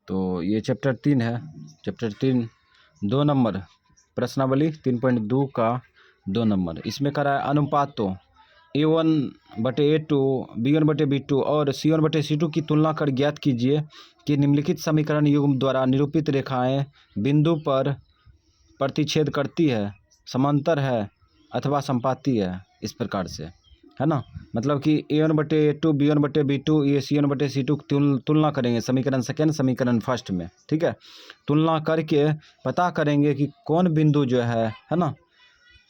तो ये चैप्टर 3 है, चैप्टर 3 2 नंबर प्रश्नावली 3.2 का 2 नंबर। इसमें करा है अनुपातों A1/A2, B1/B2 और C1/C2 की तुलना कर ज्ञात कीजिए कि निम्नलिखित समीकरण युग्म द्वारा निरूपित रेखाएं बिंदु पर प्रतिच्छेद करती है, समांतर है अथवा संपाती है। इस प्रकार से है ना, मतलब कि A1/A2, B1/B2, ये C1/C2 तुलना करेंगे समीकरण सेकेंड समीकरण फर्स्ट में। ठीक है, तुलना करके पता करेंगे कि कौन बिंदु जो है ना,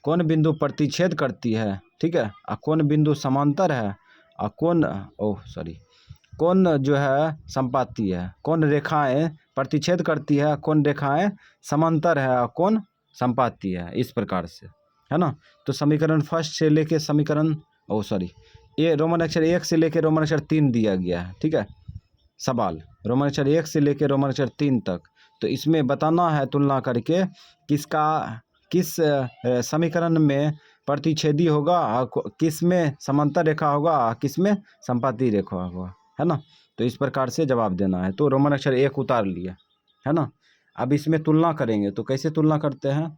कौन बिंदु प्रतिच्छेद करती है, ठीक है, और कौन बिंदु समांतर है और कौन जो है संपाती है, कौन रेखाएं प्रतिच्छेद करती है, कौन रेखाएं समांतर है और कौन संपाती है। इस प्रकार से है ना। तो समीकरण फर्स्ट से लेके समीकरण ये रोमन अक्षर 1 से लेके रोमन अक्षर 3 दिया गया है। ठीक है, सवाल रोमन अक्षर 1 से लेके रोमन अक्षर 3 तक। तो इसमें बताना है तुलना करके किस समीकरण में प्रतिच्छेदी होगा और किस में समांतर रेखा होगा और किस में संपाती रेखा होगा, है ना। तो इस प्रकार से जवाब देना है। तो रोमन अक्षर 1 उतार लिया है ना। अब इसमें तुलना करेंगे तो कैसे तुलना करते हैं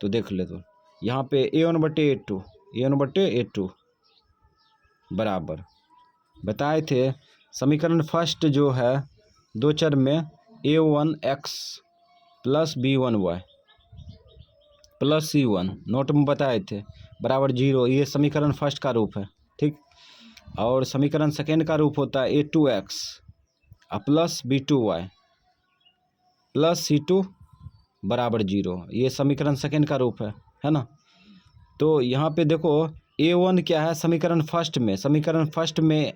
तो देख ले। तो यहाँ पे A1/A2 बराबर बताए थे समीकरण फर्स्ट जो है दो चर में A1x plus B1y plus C1 note में बताए थे बराबर 0। ये समीकरण फर्स्ट का रूप है। ठीक, और समीकरण सेकेंड का रूप होता है A2x plus B2y plus C2 बराबर 0। ये समीकरण सेकेंड का रूप है ना। तो यहाँ पे देखो A1 क्या है समीकरण फर्स्ट में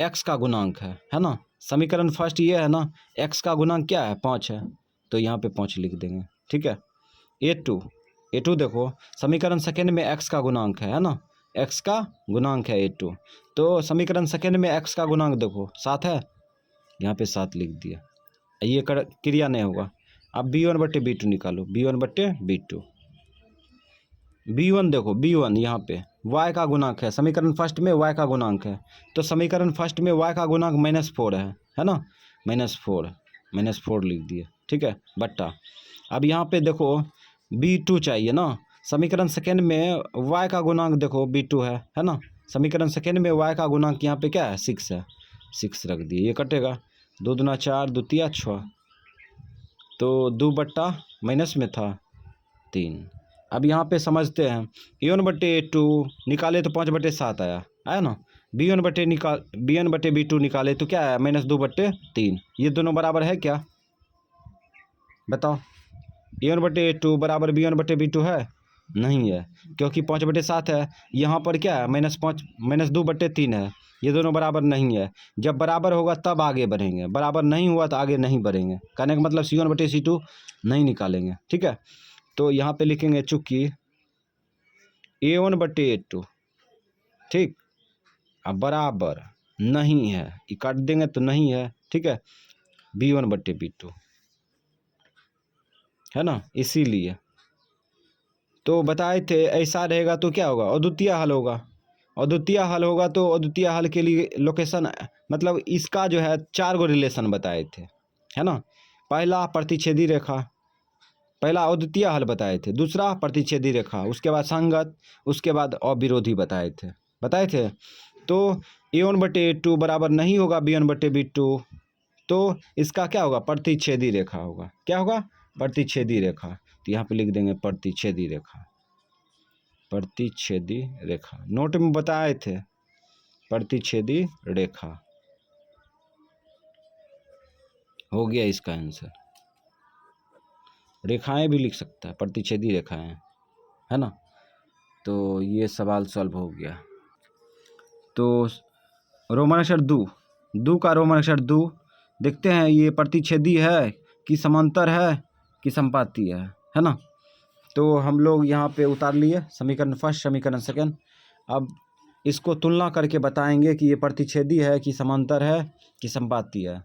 x का गुणांक है ना। समीकरण फर्स्ट ये है ना, x का गुणांक क्या है 5 है, तो यहाँ पे 5 लिख देंगे। ठीक है, A2 देखो समीकरण सेकेंड में x का गुणांक है ना, x का गुणांक है A2। तो समीकरण सेकेंड में x का गुणांक देखो 7 है, यहाँ पे 7 लिख दिया। ये क्रिया नहीं होगा। अब B1/B2 निकालो, B1 देखो B1 यहाँ पे y का गुणांक है, समीकरण फर्स्ट में y का गुणांक है। तो समीकरण फर्स्ट में y का गुणांक -4 है ना, -4 लिख दिए। ठीक है, बट्टा। अब यहाँ पे देखो B2 चाहिए ना, समीकरण सेकेंड में y का गुणांक देखो B2 है ना। समीकरण सेकेंड में y का गुणांक यहाँ पे क्या है 6 है, 6 रख दिए। ये कटेगा 2 दूना 4 2 तिया 6, तो 2 बट्टा माइनस में था 3। अब यहाँ पे समझते हैं A1/A2 निकाले तो 5/7 आया ना। B1/B2 निकाले तो क्या आया -2/3। ये दोनों बराबर है क्या बताओ। A1/A2 बराबर B1/B2 है नहीं है, क्योंकि 5/7 है। यहाँ पर क्या है -2/3 है। ये दोनों बराबर नहीं है। जब बराबर होगा तब आगे बढ़ेंगे, बराबर नहीं हुआ तो आगे नहीं बढ़ेंगे। कहने का मतलब C1/C2 नहीं निकालेंगे। ठीक है, तो यहाँ पे लिखेंगे चूंकि A1/A2 ठीक अब बराबर नहीं है, ये काट देंगे तो नहीं है। ठीक है, B1/B2 है ना, इसीलिए तो बताए थे ऐसा रहेगा तो क्या होगा, अद्वितीय हल होगा। अद्वितीय हल होगा तो अद्वितीय हल के लिए लोकेशन मतलब इसका जो है 4 गो रिलेशन बताए थे, है ना। पहला प्रतिच्छेदी रेखा, पहला अद्वितीय हल बताए थे, दूसरा प्रतिच्छेदी रेखा, उसके बाद संगत, उसके बाद अविरोधी बताए थे। तो A1/A2 बराबर नहीं होगा B1/B2, तो इसका क्या होगा प्रतिच्छेदी रेखा होगा। क्या होगा प्रतिच्छेदी रेखा। तो यहाँ पे लिख देंगे प्रतिच्छेदी रेखा। नोट में बताए थे प्रतिच्छेदी रेखा हो गया इसका आंसर। रेखाएं भी लिख सकता है, प्रतिच्छेदी रेखाएं, है ना। तो ये सवाल सॉल्व हो गया। तो रोमन अक्षर दू का रोमन अक्षर दू देखते हैं, ये प्रतिच्छेदी है कि समांतर है कि संपाती है ना। तो हम लोग यहाँ पे उतार लिए समीकरण फर्स्ट समीकरण सेकेंड। अब इसको तुलना करके बताएंगे कि ये प्रतिच्छेदी है कि समांतर है कि संपाती है।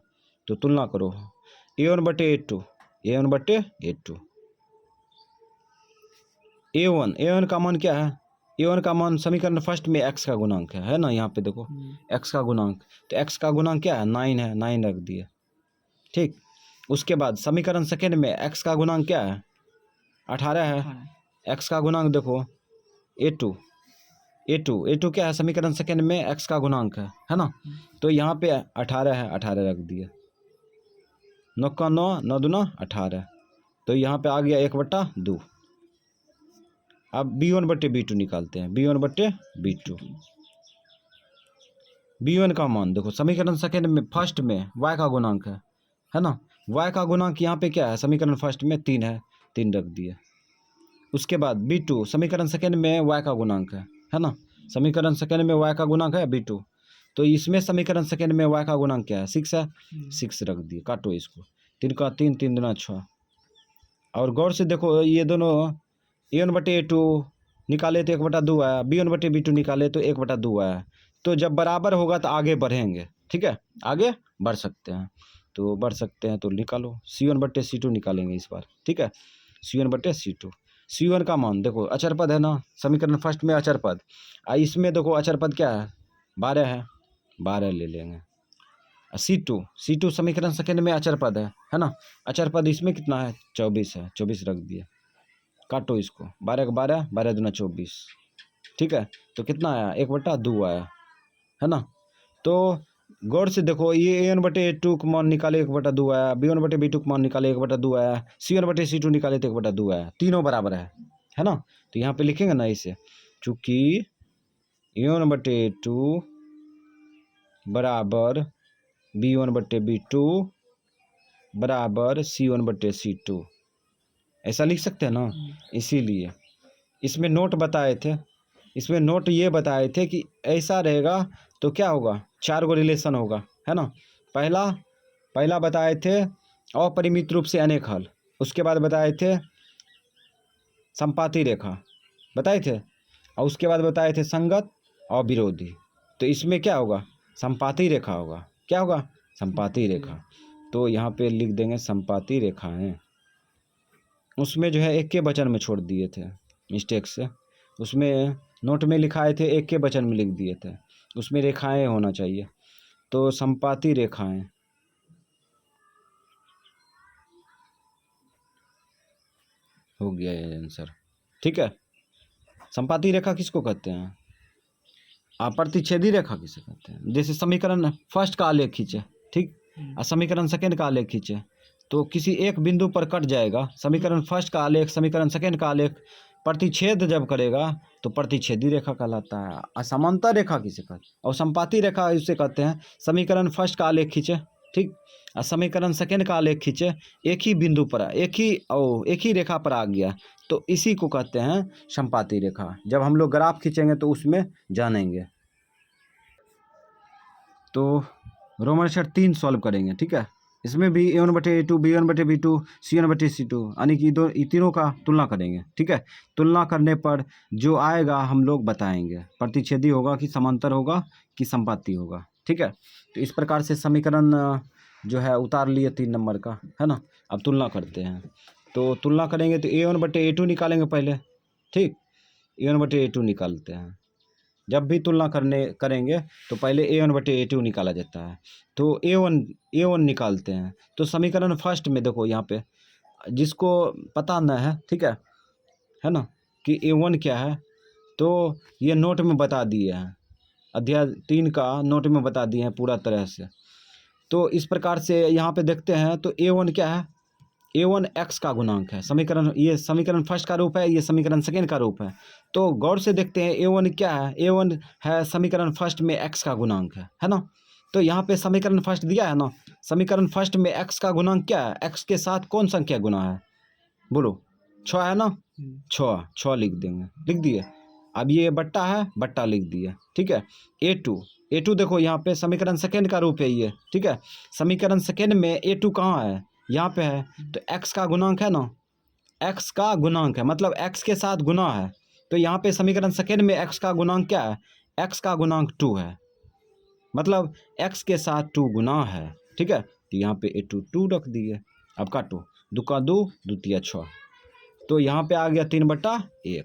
तो तुलना करो A1/A2 A1 का मान क्या है, A1 का मान समीकरण फर्स्ट में x का गुणांक है ना। यहाँ पे देखो x का गुणांक, तो x का गुणांक क्या है 9 है, 9 रख दिए। ठीक, उसके बाद समीकरण सेकेंड में x का गुणांक क्या है, 18 है। x का गुणांक देखो a2, a2 क्या है, समीकरण सेकेंड में x का गुणांक है ना। तो यहाँ पे 18 है, 18 रख दिए, 9 का 9, 9 दूना 18, तो यहाँ पे आ गया 1/2। अब b1/b2 निकालते हैं, b1/b2। b1 का मान देखो समीकरण सेकेंड में फर्स्ट में y का गुणांक है ना। y का गुणांक यहाँ पे क्या है, समीकरण फर्स्ट में 3 है, 3 रख दिए। उसके बाद b2 समीकरण सेकेंड में y का गुणांक है ना। समीकरण सेकेंड में y का गुणांक है b2, तो इसमें समीकरण सेकेंड में y का गुणांक क्या है, 6 है, 6 रख दिए। काटो इसको, 3 का 3, 3 दूना 6। और गौर से देखो ये दोनों a1/a2 निकाले तो 1/2 आया, b1/b2 निकाले तो 1/2 आया। तो जब बराबर होगा तो आगे बढ़ेंगे, ठीक है, आगे बढ़ सकते हैं। तो बढ़ सकते हैं तो निकालो, c1/c2 निकालेंगे इस बार, ठीक है, c1/c2। c1 का मान देखो अचर पद है ना, समीकरण फर्स्ट में अचर पद, इसमें देखो अचर पद क्या है, 12 है, 12 ले लेंगे। c2 समीकरण सेकेंड में अचर पद है ना। अचर पद इसमें कितना है, 24 है, 24 रख दिए। काटो इसको, 12 का 12, 12 दूना 24, ठीक है। तो कितना आया, 1/2 आया, है ना। तो गौर से देखो ये a1/a2 का मान निकाले 1/2 आया, b1/b2 का मान निकाले 1/2 आया, c1/c2 निकाले तो 1/2 आया, तीनों बराबर है ना। तो यहाँ पे लिखेंगे ना इसे, चूंकि a1/a2 बराबर b1/b2 बराबर c1/c2, ऐसा लिख सकते हैं ना। इसीलिए इसमें नोट बताए थे, इसमें नोट ये बताए थे कि ऐसा रहेगा तो क्या होगा, 4 गो रिलेशन होगा, है ना। पहला बताए थे अपरिमित रूप से अनेक हल, उसके बाद बताए थे संपाती रेखा बताए थे, और उसके बाद बताए थे संगत और विरोधी। तो इसमें क्या होगा, संपाती रेखा होगा, क्या होगा, संपाती रेखा। तो यहाँ पे लिख देंगे संपाती रेखाएं। उसमें जो है एक के वचन में छोड़ दिए थे मिस्टेक से, उसमें नोट में लिखाए थे एक के वचन में लिख दिए थे, उसमें रेखाएं होना चाहिए। तो संपाती रेखाएं, हो गया ये आंसर, ठीक है। संपाती रेखा किसको कहते हैं, प्रतिच्छेदी रेखा किसे कहते हैं। जैसे समीकरण फर्स्ट का आलेख खींचे, ठीक, और समीकरण सेकेंड का आलेख खींचे, तो किसी एक बिंदु पर कट जाएगा। समीकरण फर्स्ट का आलेख समीकरण सेकेंड का आलेख प्रतिच्छेद जब करेगा तो प्रतिच्छेदी रेखा कहलाता है। और समांतर रेखा किसे कहते हैं, और संपाती रेखा इसे कहते हैं। समीकरण फर्स्ट का आलेख खींचे, ठीक, और समीकरण सेकेंड का आलेख खींचे, एक ही बिंदु पर एक ही रेखा पर आ गया, तो इसी को कहते हैं संपाती रेखा। जब हम लोग ग्राफ खींचेंगे तो उसमें जानेंगे। तो रोमन सेट 3 सॉल्व करेंगे, ठीक है। इसमें भी a1/a2, b1/b2, c1/c2 यानी कि तीनों का तुलना करेंगे, ठीक है। तुलना करने पर जो आएगा हम लोग बताएंगे, प्रतिच्छेदी होगा कि समांतर होगा कि संपाती होगा, ठीक है। तो इस प्रकार से समीकरण जो है उतार लिए 3 नंबर का, है ना। अब तुलना करते हैं, तो तुलना करेंगे तो a1/a2 निकालेंगे पहले, ठीक, a1/a2 निकालते हैं। जब भी तुलना करेंगे तो पहले a1/a2 निकाला जाता है। तो a1 निकालते हैं। तो समीकरण फर्स्ट में देखो यहाँ पे जिसको पता न है, ठीक है ना, कि a1 क्या है, तो ये नोट में बता दिए हैं, अध्याय 3 का नोट में बता दिए हैं पूरा तरह से। तो इस प्रकार से यहाँ पे देखते हैं तो a1 क्या है, a1 x का गुणांक है। समीकरण, ये समीकरण फर्स्ट का रूप है, ये समीकरण सेकेंड का रूप है। तो गौर से देखते हैं a1 क्या है, a1 है समीकरण फर्स्ट में x का गुणांक है ना। तो यहाँ पे समीकरण फर्स्ट दिया है ना, समीकरण फर्स्ट में x का गुणांक क्या है, x के साथ कौन संख्या गुना है, बोलो, 6 है ना, 6 लिख देंगे, लिख दिए। अब ये बट्टा है, बट्टा लिख दिए, ठीक है। a2 देखो यहाँ पे समीकरण सेकेंड का रूप है ये, ठीक है। समीकरण सेकेंड में a2 कहाँ है, यहाँ पे है, तो x का गुणांक है ना, x का गुणांक है मतलब x के साथ गुना है। तो यहाँ पे समीकरण सेकेंड में x का गुणांक क्या है, x का गुणांक 2 है, मतलब x के साथ 2 गुना है, ठीक है। तो यहाँ पे a2 2 रख दिए। अब काटो, 2 का 2, 2 तिया 6, तो यहाँ पे आ गया 3/1।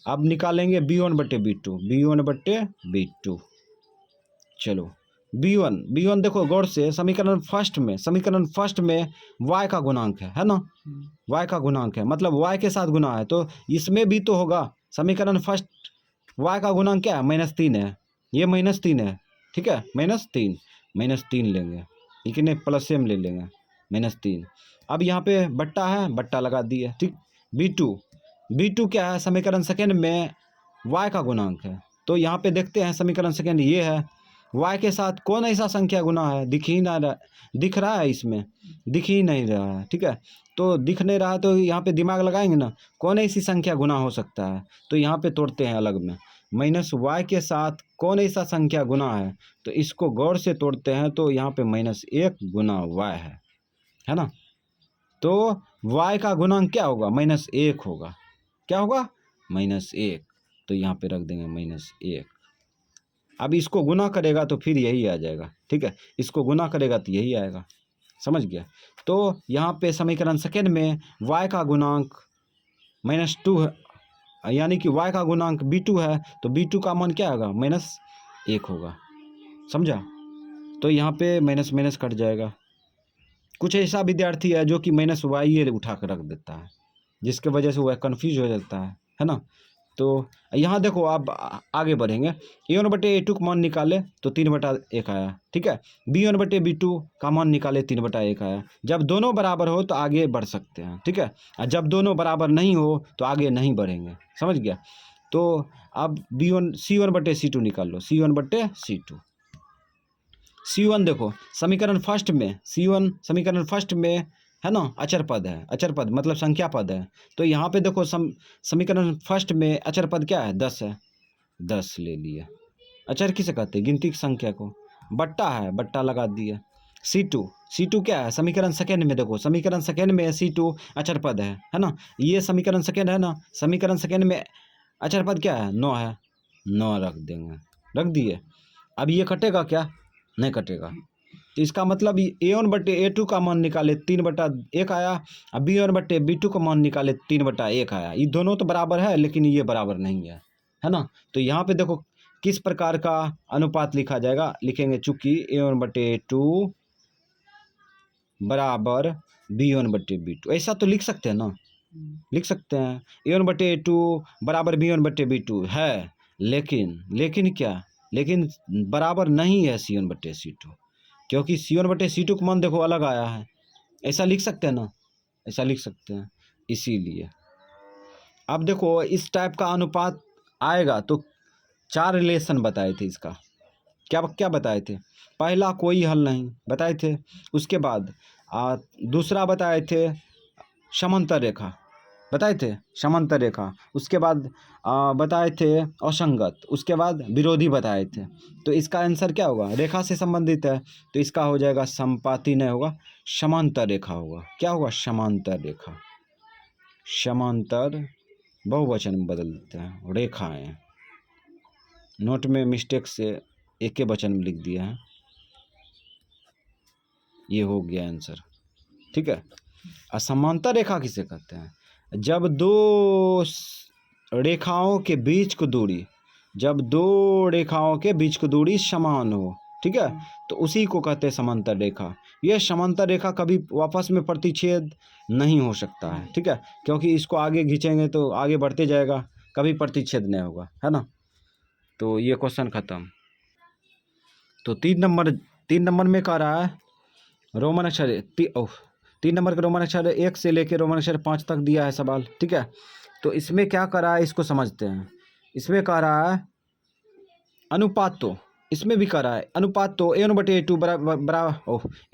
अब निकालेंगे b1/b2, चलो बी वन देखो गौर से, समीकरण फर्स्ट में y का गुणांक है ना, y का गुणांक है मतलब y के साथ गुना है, तो इसमें भी तो होगा। समीकरण फर्स्ट y का गुणांक क्या है, -3 है, ये -3 है, ठीक है, -3 लेंगे, लेकिन प्लस सेम ले लेंगे, -3। अब यहाँ पे बट्टा है, बट्टा लगा दिए, ठीक। बी टू क्या है, समीकरण सेकेंड में y का गुणांक है, तो यहाँ पे देखते हैं समीकरण सेकेंड ये है, y के साथ कौन ऐसा संख्या गुना है, दिख रहा है, इसमें दिख ही नहीं रहा है, ठीक है। तो दिख नहीं रहा तो यहाँ पे दिमाग लगाएंगे ना, कौन ऐसी संख्या गुना हो सकता है, तो यहाँ पे तोड़ते हैं अलग में, -y के साथ कौन ऐसा संख्या गुना है, तो इसको गौर से तोड़ते हैं, तो यहाँ पे -1 गुना y है ना। तो y का गुणांक क्या होगा, -1 होगा, क्या होगा, -1, तो यहाँ पे रख देंगे -1। अब इसको गुना करेगा तो फिर यही आ जाएगा, ठीक है, इसको गुना करेगा तो यही आएगा, समझ गया। तो यहाँ पे समीकरण सेकेंड में y का गुणांक -2 है, यानी कि y का गुणांक b2 है, तो b2 का मान क्या होगा, -1 होगा, समझा। तो यहाँ पे माइनस माइनस कट जाएगा। कुछ ऐसा विद्यार्थी है जो कि -y ये उठा कर रख देता है, जिसके वजह से वह कन्फ्यूज हो जाता है ना। तो यहाँ देखो, आप आगे बढ़ेंगे, a1/a2 का मान निकाले तो 3/1 आया, ठीक है। b1/b2 का मान निकाले 3/1 आया। जब दोनों बराबर हो तो आगे बढ़ सकते हैं, ठीक है, और जब दोनों बराबर नहीं हो तो आगे नहीं बढ़ेंगे, समझ गया। तो अब c1/c2 निकाल लो, c1 देखो समीकरण फर्स्ट में, c1 समीकरण फर्स्ट में है ना, अचर पद है, अचर पद मतलब संख्या पद है। तो यहाँ पे देखो समीकरण फर्स्ट में अचर पद क्या है, 10 है, 10 ले लिया। अचर किसे कहते हैं, गिनती की संख्या को। बट्टा है, बट्टा लगा दिया। C2 क्या है, समीकरण सेकेंड में देखो, समीकरण सेकेंड में C2 अचर पद है ना। ये समीकरण सेकेंड है ना, समीकरण सेकेंड में अचर पद क्या है, 9 है, 9 रख देंगे, रख दिए। अब ये कटेगा क्या, नहीं कटेगा। तो इसका मतलब a1/a2 का मान निकाले 3/1 आया, अब b1/b2 का मान निकाले 3/1 आया। ये दोनों तो बराबर है, लेकिन ये बराबर नहीं है ना। तो यहाँ पे देखो किस प्रकार का अनुपात लिखा जाएगा, लिखेंगे चूंकि a1/a2 बराबर b1/b2, ऐसा तो लिख सकते हैं ना, लिख सकते हैं। a1/a2 बराबर b1/b2 है, लेकिन क्या, लेकिन बराबर नहीं है c1/c2, क्योंकि c1/c2 का मान देखो अलग आया है। ऐसा लिख सकते हैं ना, ऐसा लिख सकते हैं, इसीलिए। अब देखो इस टाइप का अनुपात आएगा तो 4 रिलेशन बताए थे इसका, क्या क्या बताए थे। पहला कोई हल नहीं बताए थे, उसके बाद दूसरा बताए थे समांतर रेखा, बताए थे समांतर रेखा, उसके बाद बताए थे असंगत, उसके बाद विरोधी बताए थे। तो इसका आंसर क्या होगा, रेखा से संबंधित है, तो इसका हो जाएगा संपाती नहीं होगा, समांतर रेखा होगा। क्या होगा, समांतर रेखा। समांतर बहुवचन में बदल देते हैं, रेखाएं। नोट में मिस्टेक से एक के वचन में लिख दिया है, ये हो गया आंसर, ठीक है। असमांतर रेखा किसे कहते हैं, जब दो रेखाओं के बीच की दूरी, जब दो रेखाओं के बीच की दूरी समान हो, ठीक है, तो उसी को कहते हैं समांतर रेखा। यह समांतर रेखा कभी वापस में प्रतिच्छेद नहीं हो सकता है, ठीक है, क्योंकि इसको आगे खींचेंगे तो आगे बढ़ते जाएगा, कभी प्रतिच्छेद नहीं होगा, है ना। तो ये क्वेश्चन खत्म। तो 3 नंबर में कह रहा है रोमन अक्षर 3 नंबर का रोमन अक्षर 1 से लेकर रोमन अक्षर 5 तक दिया है सवाल, ठीक है। तो इसमें क्या कर रहा है, इसको समझते हैं। इसमें कह रहा है अनुपात, तो इसमें भी कह रहा है अनुपात, तो a1/a2 बराबर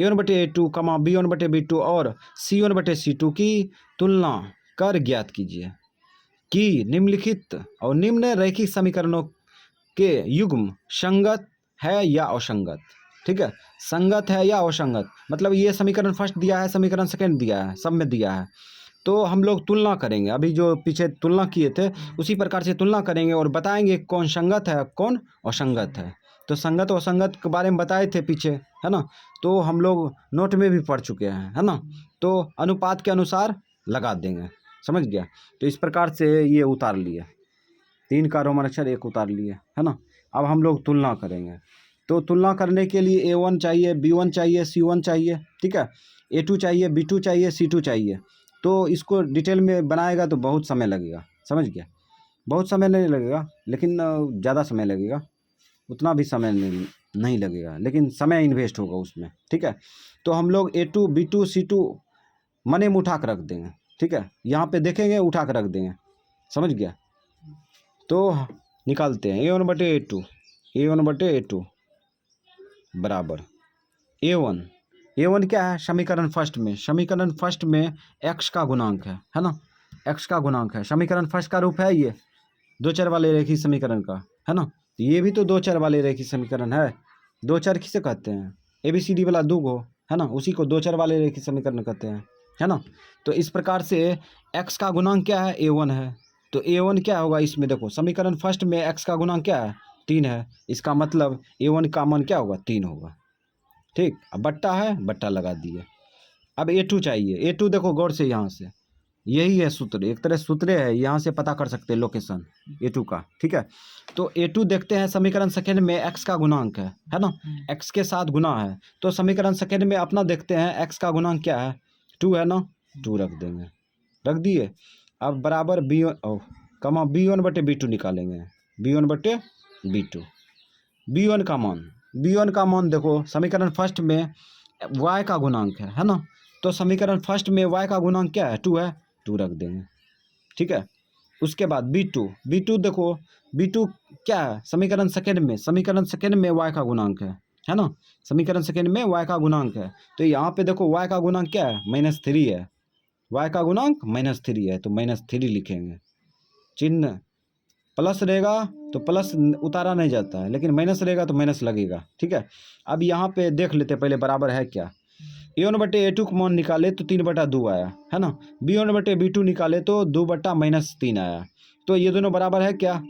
a1/a2 कमा b1/b2 और c1/c2 की तुलना कर ज्ञात कीजिए कि निम्नलिखित और निम्न रैखिक समीकरणों के युग्म संगत है या असंगत, ठीक है। संगत है या असंगत मतलब ये समीकरण फर्स्ट दिया है, समीकरण सेकंड दिया है, सब में दिया है। तो हम लोग तुलना करेंगे, अभी जो पीछे तुलना किए थे उसी प्रकार से तुलना करेंगे और बताएंगे कौन संगत है कौन असंगत है। तो संगत और असंगत के बारे में बताए थे पीछे, है ना, तो हम लोग नोट में भी पढ़ चुके हैं, है ना। तो अनुपात के अनुसार लगा देंगे, समझ गया। तो इस प्रकार से ये उतार लिए, 3 का रोमन अक्षर 1 उतार लिए, है ना। अब हम लोग तुलना करेंगे, तो तुलना करने के लिए A1 चाहिए, B1 चाहिए, C1 चाहिए, ठीक है, A2 चाहिए, B2 चाहिए, C2 चाहिए। तो इसको डिटेल में बनाएगा तो बहुत समय लगेगा, समझ गया। बहुत समय नहीं लगेगा, लेकिन ज़्यादा समय लगेगा, उतना भी समय नहीं लगेगा, लेकिन समय इन्वेस्ट होगा उसमें, ठीक है। तो हम लोग A2 B2 C2 मने में उठा कर रख देंगे, ठीक है, यहाँ पे देखेंगे उठा कर रख देंगे, समझ गया। तो निकालते हैं A1 बटे A2, A1 बटे A2 बराबर A1 क्या है, समीकरण फर्स्ट में x का गुणांक है ना, x का गुणांक है। समीकरण फर्स्ट का रूप है ये दो चर वाले रेखीय समीकरण का, है ना। ये भी तो दो चर वाले रेखीय समीकरण है। दो चर किसे कहते हैं, ABCD वाला दो गो, है ना, उसी को दो चर वाले रेखीय समीकरण कहते हैं, है ना। तो इस प्रकार से x का गुणांक क्या है, A1 है। तो A1 क्या होगा, इसमें देखो समीकरण फर्स्ट में x का गुणांक क्या है, 3 है। इसका मतलब A1 का मान क्या होगा, 3 होगा, ठीक। अब बट्टा है, बट्टा लगा दिए। अब A2 चाहिए। A2 देखो गौर से, यहाँ से यही है सूत्र, एक तरह सूत्र है, यहाँ से पता कर सकते हैं लोकेशन A2 का, ठीक है। तो A2 देखते हैं समीकरण सेकेंड में x का गुणांक है ना, x के साथ गुना है। तो समीकरण सेकेंड में अपना देखते हैं x का गुणांक क्या है, 2 है ना, 2 रख देंगे, रख दिए। अब बराबर B1 कमा B1 बटे B2 निकालेंगे, B1 बटे B2। B1 का मान देखो समीकरण फर्स्ट में y का गुणांक है ना। तो समीकरण फर्स्ट में y का गुणांक क्या है, 2 है, 2 रख देंगे, ठीक है। उसके बाद B2 देखो, B2 क्या है, समीकरण सेकेंड में y का गुणांक है ना। समीकरण सेकेंड में y का गुणांक है। तो यहाँ पे देखो y का गुणांक क्या है, -3 है। y का गुणांक -3 है, तो -3 लिखेंगे। चिन्ह प्लस रहेगा तो प्लस उतारा नहीं जाता है, लेकिन माइनस रहेगा तो माइनस लगेगा, ठीक है। अब यहाँ पे देख लेते पहले बराबर है क्या। A1 बटे A2 का मान निकाले तो 3/2 आया, है ना। B1 बटे B2 निकाले तो 2/-3 आया। तो ये दोनों बराबर है क्या,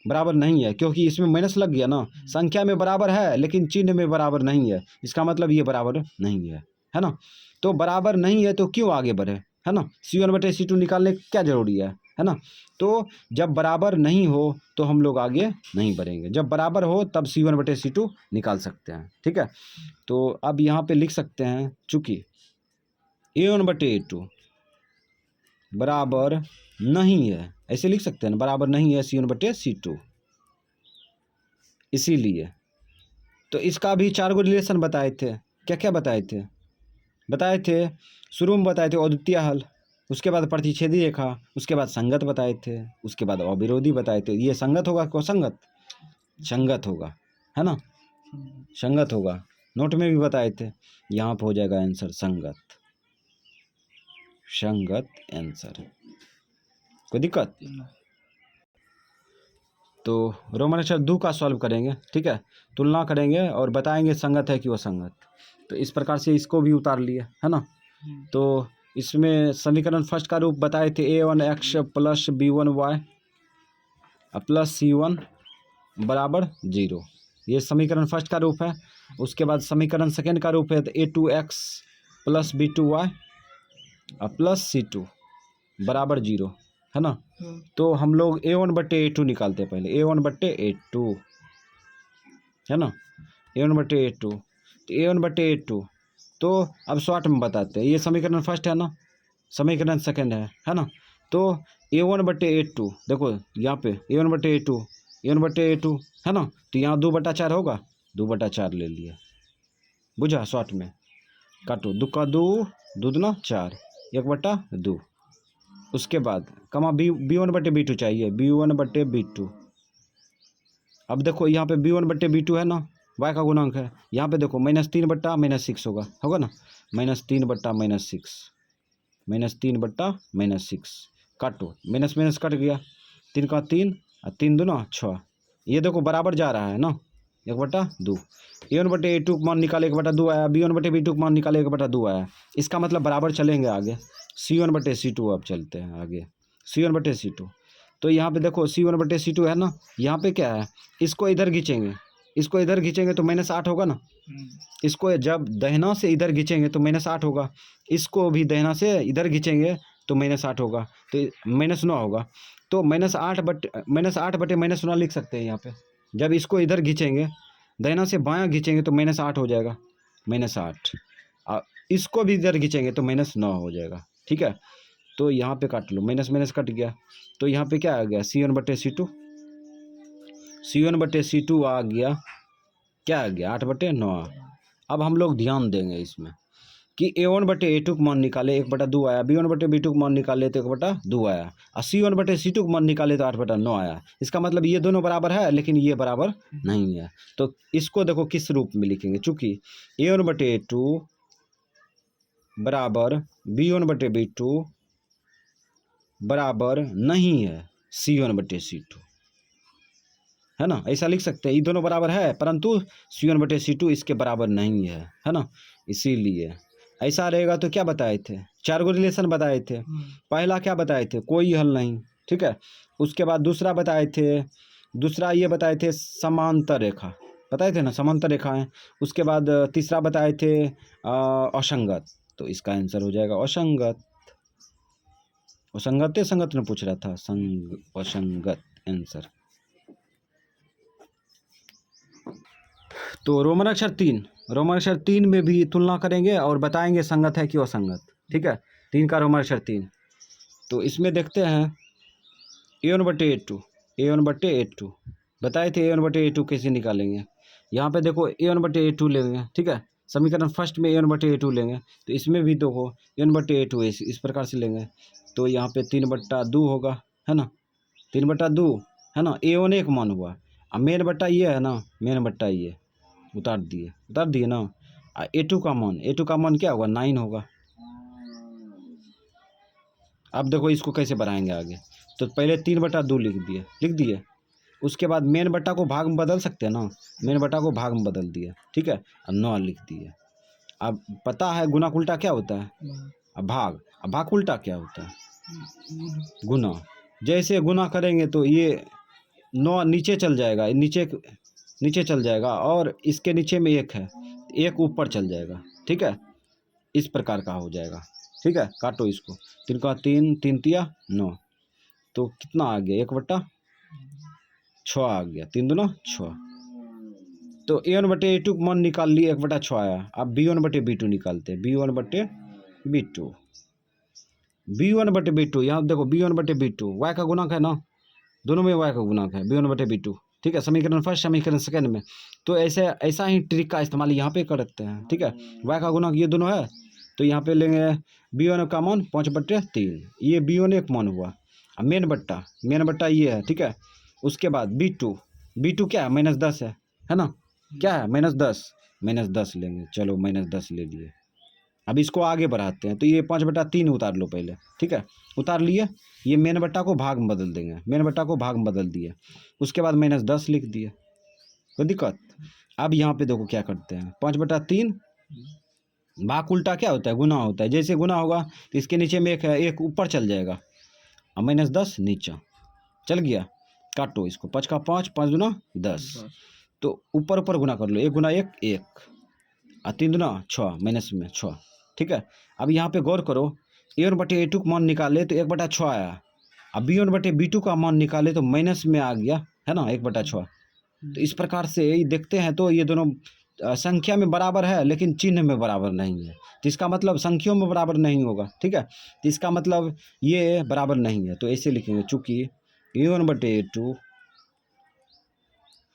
बराबर नहीं है, क्योंकि इसमें माइनस लग गया ना। संख्या में बराबर है लेकिन चिन्ह में बराबर नहीं है, इसका मतलब ये बराबर नहीं है ना। तो बराबर नहीं है तो क्यों आगे बढ़े, है ना। C1 बटे C2 निकालने क्या जरूरी है ना। तो जब बराबर नहीं हो तो हम लोग आगे नहीं बढ़ेंगे, जब बराबर हो तब C1 बटे C2 निकाल सकते हैं, ठीक है। तो अब यहाँ पे लिख सकते हैं, चूंकि A1 बटे A2 बराबर नहीं है, ऐसे लिख सकते हैं ना, बराबर नहीं है C1 बटे C2, इसीलिए। तो इसका भी 4 गो रिलेशन बताए थे, क्या क्या बताए थे शुरू में बताए थे अद्वितीय हल, उसके बाद प्रतिच्छेदी रेखा, उसके बाद संगत बताए थे, उसके बाद अविरोधी बताए थे। ये संगत होगा को संगत होगा, है ना, संगत होगा। नोट में भी बताए थे, यहाँ पर हो जाएगा आंसर संगत आंसर, कोई दिक्कत। तो रोमन अक्षर 2 का सॉल्व करेंगे, ठीक है, तुलना करेंगे और बताएंगे संगत है कि वो संगत। तो इस प्रकार से इसको भी उतार लिए, है ना। तो इसमें समीकरण फर्स्ट का रूप बताए थे A1x plus B1y plus C1 बराबर 0, ये समीकरण फर्स्ट का रूप है। उसके बाद समीकरण सेकेंड का रूप है तो A2x plus B2y plus C2 बराबर 0, है ना। तो हम लोग A1 बटे A2 निकालते हैं पहले, A1 बटे A2, है ना, A1 बटे A2। तो A1 बटे A2 तो अब शॉर्ट में बताते हैं, ये समीकरण फर्स्ट है ना, समीकरण सेकंड है ना। तो A1 बटे A2 देखो यहाँ पे A1 बटे A2 है ना। तो यहाँ 2/4 होगा, 2/4 ले लिया, बुझा, शॉर्ट में काटो, 2 का 2 2 दूना 4, 1/2। उसके बाद कमा B1 बटे B2 चाहिए, B1 बटे B2। अब देखो यहाँ पे B1 बटे B2 है ना, y का गुणांक है। यहाँ पे देखो -3/-6 होगा ना, -3/-6 काटो, माइनस कट गया, 3 का 3 और 3 दूना 6, ये देखो बराबर जा रहा है ना, 1/2। A1 बटे A2 मान निकाले 1/2 आया, B1 बटे B2 मान निकाले 1/2 आया। इसका मतलब बराबर चलेंगे आगे, C1 बटे C2 अब चलते हैं आगे, C1 बटे C2। तो यहाँ पे देखो C1 बटे C2 है ना, यहाँ पे क्या है, इसको इधर खींचेंगे, तो -8 होगा ना। इसको जब दहिना से इधर खींचेंगे तो -8 होगा, इसको भी दहिना से इधर खींचेंगे तो -8 होगा, तो -9 होगा। तो -8 बटे -9 लिख सकते हैं यहाँ पे। जब इसको इधर खींचेंगे दाहिना से बायां खींचेंगे तो -8 हो जाएगा, -8। इसको भी इधर खींचेंगे तो -9 हो जाएगा, ठीक है। तो यहाँ पे काट लो, माइनस माइनस कट गया, तो यहाँ पे क्या आ गया C1/C2, C1/C2 आ गया, क्या आ गया 8/9। अब हम लोग ध्यान देंगे इसमें कि A1/A2 का मान निकाले 1/2 आया, B1/B2 का मान निकाले तो 1/2 आया, और C1/C2 का मान निकाले तो 8/9 आया। इसका मतलब ये दोनों बराबर है, लेकिन ये बराबर नहीं है। तो इसको देखो किस रूप में लिखेंगे, चूंकि A1/A2 बराबर B1/B2 बराबर नहीं है C1/C2, है ना, ऐसा लिख सकते हैं। ये दोनों बराबर है परंतु C1/C2 इसके बराबर नहीं है ना। इसीलिए ऐसा रहेगा तो क्या बताए थे, 4 गो रिलेशन बताए थे। पहला क्या बताए थे, कोई हल नहीं, ठीक है। उसके बाद दूसरा बताए थे, दूसरा ये बताए थे समांतर रेखा, बताए थे ना समांतर रेखा है। उसके बाद तीसरा बताए थे असंगत, तो इसका आंसर हो जाएगा असंगत। असंगत संगत ने पूछ रहा था, असंगत आंसर। तो रोमन अक्षर 3 में भी तुलना करेंगे और बताएंगे संगत है कि असंगत, ठीक है। 3 का रोमन अक्षर 3। तो इसमें देखते हैं A1/A2 बताए थे, A1/A2 कैसे निकालेंगे। यहाँ पे देखो A1/A2 लेंगे, ठीक है। समीकरण फर्स्ट में A1/A2 लेंगे, तो इसमें भी देखो A1/A2 इस प्रकार से लेंगे। तो यहाँ पे 3/2 होगा, है ना, 3/2 है ना। A1 एक मान हुआ, अब मेन बट्टा ये है ना, मेन बट्टा ये उतार दिए ना। A2 का मान क्या होगा, 9 होगा। अब देखो इसको कैसे बढ़ाएंगे आगे, तो पहले 3/2 लिख दिए। उसके बाद मेन बट्टा को भाग में बदल सकते हैं ना, मेन बट्टा को भाग में बदल दिए, ठीक है, और 9 लिख दिए। अब पता है गुना उल्टा क्या होता है, अब भाग उल्टा क्या होता है, गुना। जैसे गुना करेंगे तो ये 9 नीचे चल जाएगा, नीचे चल जाएगा, और इसके नीचे में 1 है, 1 ऊपर चल जाएगा, ठीक है। इस प्रकार का हो जाएगा, ठीक है। काटो इसको, 3 का 3, 3 तिया 9, तो कितना आ गया 1/6 आ गया, 3 दूना 6। तो A1/A2 का मान निकाल लिए, 1/6 आया। अब B1/B2 निकालते हैं, B1/B2 यहाँ देखो B1/B2 y का गुणक है ना, दोनों में y का गुणक है, B1/B2, ठीक है। समीकरण फर्स्ट समीकरण सेकंड में, तो ऐसा ही ट्रिक का इस्तेमाल यहाँ पे करते हैं, ठीक है। y का गुणक ये दोनों है, तो यहाँ पे लेंगे B1 का मान 5/3, ये B1 एक मान हुआ। अब मेन बट्टा ये है, ठीक है। उसके बाद B2 क्या है, -10 है ना, क्या है -10 लेंगे, चलो -10 ले लिए। अब इसको आगे बढ़ाते हैं, तो ये 5/3 उतार लो पहले, ठीक है, उतार लिए। ये मेन बट्टा को भाग में बदल देंगे, मेन बट्टा को भाग में बदल दिए। उसके बाद -10 लिख दिए, कोई दिक्कत। अब यहाँ पे देखो क्या करते हैं, 5/3 भाग उल्टा क्या होता है, गुना होता है। जैसे गुना होगा तो इसके नीचे में एक ऊपर चल जाएगा, और -10 नीचा चल गया। काटो इसको, 5 का 5, 5 दूना 10, तो ऊपर गुना कर लो, 1 गुना 1 1, और 3 दूना 6, माइनस में 6, ठीक है। अब यहाँ पे गौर करो, A1/A2 का मान निकाले तो 1/6 आया, अब B1/B2 का मान निकाले तो माइनस में आ गया, है ना, 1/6। तो इस प्रकार से देखते हैं तो ये दोनों संख्या में बराबर है, लेकिन चिन्ह में बराबर नहीं है। तो इसका मतलब संख्याओं में बराबर नहीं होगा, ठीक है। तो इसका मतलब ये बराबर नहीं है, तो ऐसे लिखेंगे, चूँकि A1/A2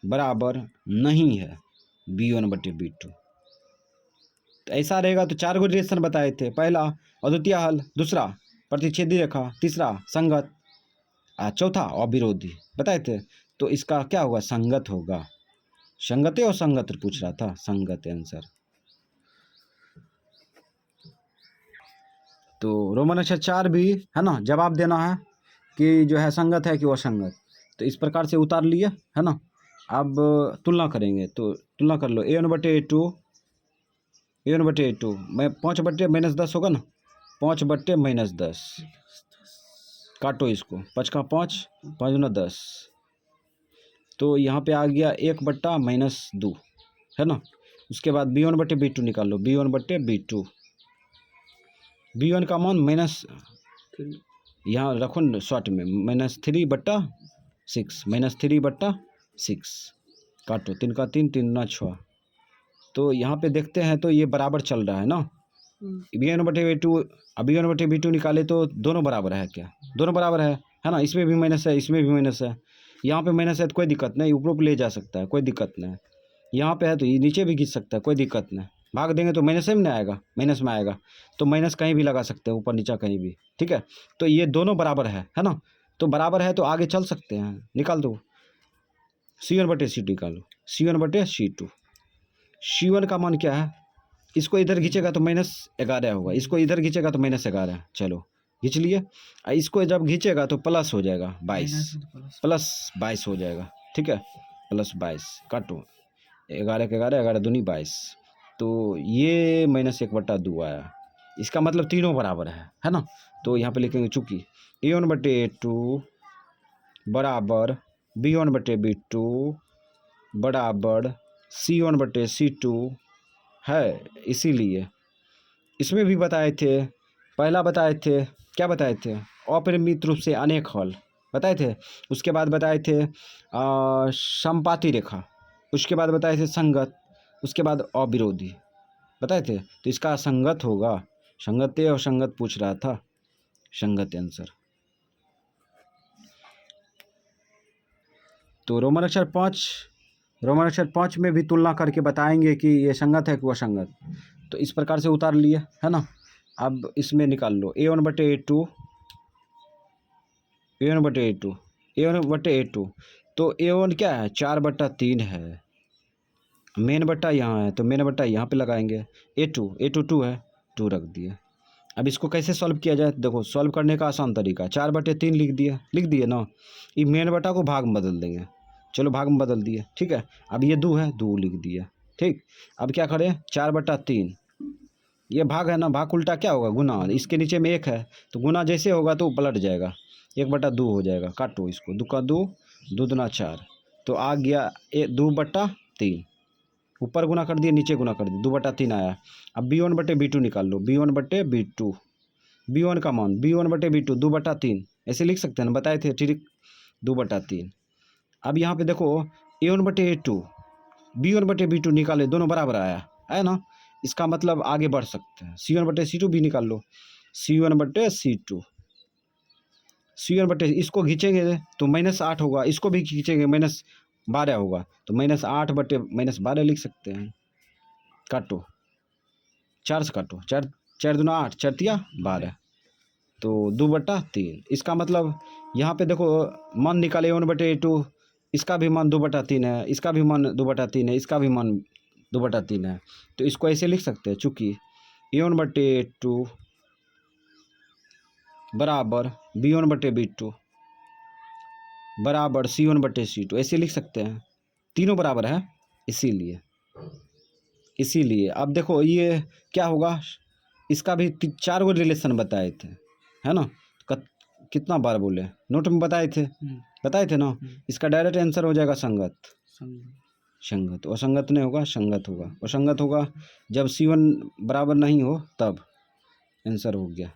बराबर नहीं है B1/B2। तो ऐसा रहेगा तो 4 गो रिलेशन बताए थे, पहला अद्वितीय हल, दूसरा प्रतिच्छेदी रेखा, तीसरा संगत, चौथा अविरोधी बताए थे। तो इसका क्या होगा, संगत होगा। संगत और संगत पूछ रहा था, संगत आंसर। तो रोमन अक्षर 4 भी है ना, जवाब देना है कि जो है संगत है कि असंगत। तो इस प्रकार से उतार लिए, है ना। अब तुलना करेंगे, तो तुलना कर लो, A1/A2 मैं 5/-10 होगा ना, 5/-10, काटो इसको, 5 का 5, 5 दूना 10, तो यहाँ पे आ गया 1/-2, है ना। उसके बाद B1/B2 निकाल लो, B1/B2, B1 का मान माइनस, यहाँ रखो न शॉर्ट में, -3/6, -3/6, काटो, 3 का 3, 3 दूना 6। तो यहाँ पे देखते हैं तो ये बराबर चल रहा है ना, B1/V2। अब B1/V2 निकाले तो दोनों बराबर है क्या? दोनों बराबर है ना, इसमें भी माइनस है, इसमें भी माइनस है। यहाँ पे माइनस है तो कोई दिक्कत नहीं, ऊपर ले जा सकता है, कोई दिक्कत नहीं। यहाँ पे है तो ये नीचे भी खींच सकता है, कोई दिक्कत नहीं। भाग देंगे तो माइनस में नहीं आएगा, माइनस में आएगा तो माइनस कहीं भी लगा सकते हैं, ऊपर नीचा कहीं भी, ठीक है। तो ये दोनों बराबर है ना, तो बराबर है तो आगे चल सकते हैं। निकाल दो, C1/C2 निकालो, C1/C2। C1 का मान क्या है? इसको इधर खींचेगा तो -11 होगा, इसको इधर खींचेगा तो -11। चलो खींच लिए। इसको जब खींचेगा तो प्लस हो जाएगा 22, +22 हो जाएगा, ठीक है, +22। काटो, 11 के 11, 11 दूनी 22। तो ये -1/2 आया, इसका मतलब तीनों बराबर है ना। तो यहाँ पे लिखेंगे चूंकि A1/A2 बराबर B1/B2 बराबर C1/C2 है, इसीलिए इसमें भी बताए थे, पहला बताए थे, क्या बताए थे? अपरिमित रूप से अनेक हल बताए थे। उसके बाद बताए थे समपाती रेखा, उसके बाद बताए थे संगत, उसके बाद अविरोधी बताए थे। तो इसका संगत होगा, संगत और संगत पूछ रहा था, संगत आंसर। तो रोमन अक्षर 5 में भी तुलना करके बताएंगे कि ये संगत है कि वह संगत। तो इस प्रकार से उतार लिए, है ना। अब इसमें निकाल लो A1/A2, A1/A2। तो A1 क्या है? 4/3 है। मेन बट्टा यहाँ है तो मेन बट्टा यहाँ पे लगाएंगे। A2 2 है, 2 रख दिए। अब इसको कैसे सॉल्व किया जाए? देखो, सॉल्व करने का आसान तरीका, 4/3 लिख दिए ना। ये मेन बट्टा को भाग में बदल देंगे। चलो भाग में बदल दिए, ठीक है। अब ये 2 है, 2 लिख दिया, ठीक। अब क्या करें? 4/3, ये भाग है ना, भाग उल्टा क्या होगा? गुना। इसके नीचे में 1 है तो गुना जैसे होगा तो पलट जाएगा, 1/2 हो जाएगा। काटो इसको, 2 का 2, 2 दूना 4। तो आ गया 2/3। ऊपर गुना कर दिए, नीचे गुना कर दिए, 2/3 आया। अब B1/B2 निकाल लो, B1/B2। B1 का मान B1/B2 2/3 ऐसे लिख सकते हैं ना, बताए थे, ठीक, 2/3। अब यहाँ पे देखो A1/A2 B1/B2 निकाले, दोनों बराबर आया ना। इसका मतलब आगे बढ़ सकते हैं। C1/C2 भी निकाल लो, C1/C2। इसको खींचेंगे तो -8 होगा, इसको भी खींचेंगे -12 होगा, तो -8/-12 लिख सकते हैं। काटो, 4 से काटो, 4 दूना 8, 4 तिया 12, तो 2/3। इसका मतलब यहाँ पे देखो मान निकाले A1/A2, इसका भी मान 2/3 है, इसका भी मान 2/3 है, इसका भी मान 2/3 है। तो इसको ऐसे लिख सकते हैं, चूँकि A1/A2 बराबर B1/B2 बराबर C1/C2 ऐसे लिख सकते हैं। तीनों बराबर है, इसीलिए अब देखो ये क्या होगा, इसका भी 4 गो रिलेशन बताए थे, है ना। कितना बार बोले, नोट में बताए थे ना। इसका डायरेक्ट आंसर हो जाएगा संगत। असंगत नहीं होगा, संगत होगा। असंगत होगा जब C1 बराबर नहीं हो, तब आंसर हो गया।